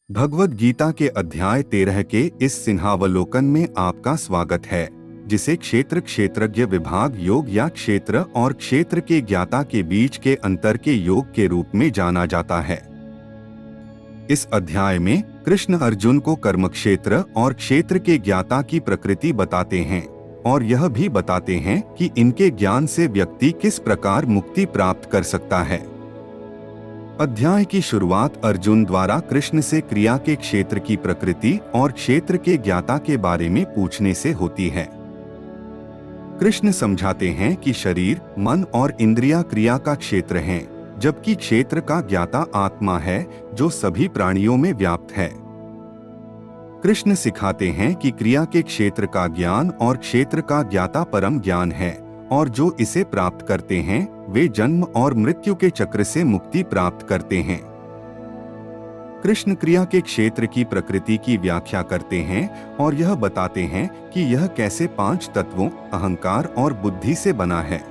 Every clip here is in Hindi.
भगवद गीता के अध्याय 13 के इस सिंहावलोकन में आपका स्वागत है, जिसे क्षेत्र क्षेत्रज्ञ विभाग योग या क्षेत्र और क्षेत्र के ज्ञाता के बीच के अंतर के योग के रूप में जाना जाता है। इस अध्याय में कृष्ण अर्जुन को कर्म क्षेत्र और क्षेत्र के ज्ञाता की प्रकृति बताते हैं और यह भी बताते हैं कि इनके ज्ञान से व्यक्ति किस प्रकार मुक्ति प्राप्त कर सकता है। अध्याय की शुरुआत अर्जुन द्वारा कृष्ण से क्रिया के क्षेत्र की प्रकृति और क्षेत्र के ज्ञाता के बारे में पूछने से होती है। कृष्ण समझाते हैं कि शरीर, मन और इंद्रियां क्रिया का क्षेत्र हैं, जबकि क्षेत्र का ज्ञाता आत्मा है जो सभी प्राणियों में व्याप्त है। कृष्ण सिखाते हैं कि क्रिया के क्षेत्र का ज्ञान और क्षेत्र का ज्ञाता परम ज्ञान है और जो इसे प्राप्त करते हैं वे जन्म और मृत्यु के चक्र से मुक्ति प्राप्त करते हैं। कृष्ण क्रिया के क्षेत्र की प्रकृति की व्याख्या करते हैं और यह बताते हैं कि यह कैसे 5 तत्वों अहंकार और बुद्धि से बना है।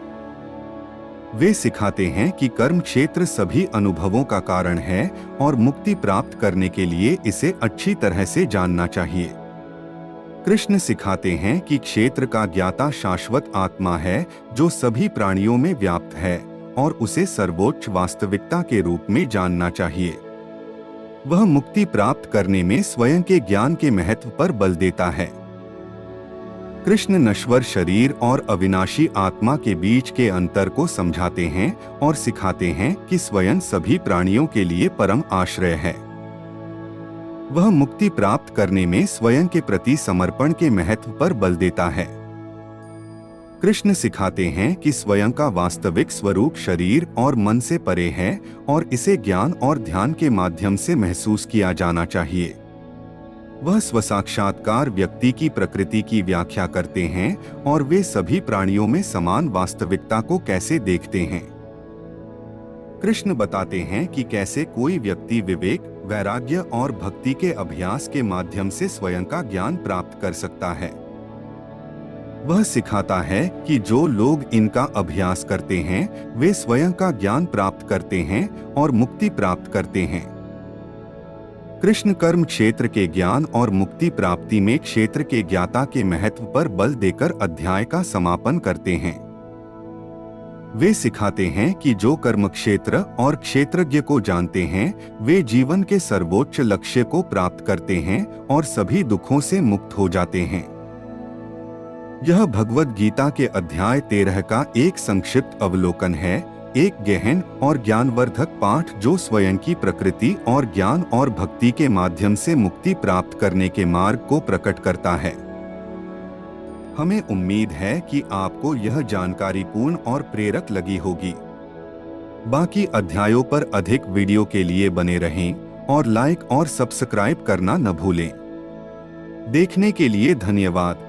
वे सिखाते हैं कि कर्म क्षेत्र सभी अनुभवों का कारण है और मुक्ति प्राप्त करने के लिए इसे अच्छी तरह से जानना चाहिए। कृष्ण सिखाते हैं कि क्षेत्र का ज्ञाता शाश्वत आत्मा है जो सभी प्राणियों में व्याप्त है और उसे सर्वोच्च वास्तविकता के रूप में जानना चाहिए। वह मुक्ति प्राप्त करने में स्वयं के ज्ञान के महत्व पर बल देता है। कृष्ण नश्वर शरीर और अविनाशी आत्मा के बीच के अंतर को समझाते हैं और सिखाते हैं कि स्वयं सभी प्राणियों के लिए परम आश्रय है। वह मुक्ति प्राप्त करने में स्वयं के प्रति समर्पण के महत्व पर बल देता है। कृष्ण सिखाते हैं कि स्वयं का वास्तविक स्वरूप शरीर और मन से परे है और इसे ज्ञान और ध्यान के माध्यम से महसूस किया जाना चाहिए। वह स्वसाक्षात्कार व्यक्ति की प्रकृति की व्याख्या करते हैं और वे सभी प्राणियों में समान वास्तविकता को कैसे देखते हैं। कृष्ण बताते हैं कि कैसे कोई व्यक्ति विवेक, वैराग्य और भक्ति के अभ्यास के माध्यम से स्वयं का ज्ञान प्राप्त कर सकता है। वह सिखाता है कि जो लोग इनका अभ्यास करते हैं वे स्वयं का ज्ञान प्राप्त करते हैं और मुक्ति प्राप्त करते हैं। कृष्ण कर्म क्षेत्र के ज्ञान और मुक्ति प्राप्ति में क्षेत्र के ज्ञाता के महत्व पर बल देकर अध्याय का समापन करते हैं। वे सिखाते हैं कि जो कर्म क्षेत्र और क्षेत्रज्ञ को जानते हैं वे जीवन के सर्वोच्च लक्ष्य को प्राप्त करते हैं और सभी दुखों से मुक्त हो जाते हैं। यह भगवद गीता के अध्याय 13 का एक संक्षिप्त अवलोकन है, एक गहन और ज्ञानवर्धक पाठ जो स्वयं की प्रकृति और ज्ञान और भक्ति के माध्यम से मुक्ति प्राप्त करने के मार्ग को प्रकट करता है। हमें उम्मीद है कि आपको यह जानकारी पूर्ण और प्रेरक लगी होगी। बाकी अध्यायों पर अधिक वीडियो के लिए बने रहें और लाइक और सब्सक्राइब करना न भूलें। देखने के लिए धन्यवाद।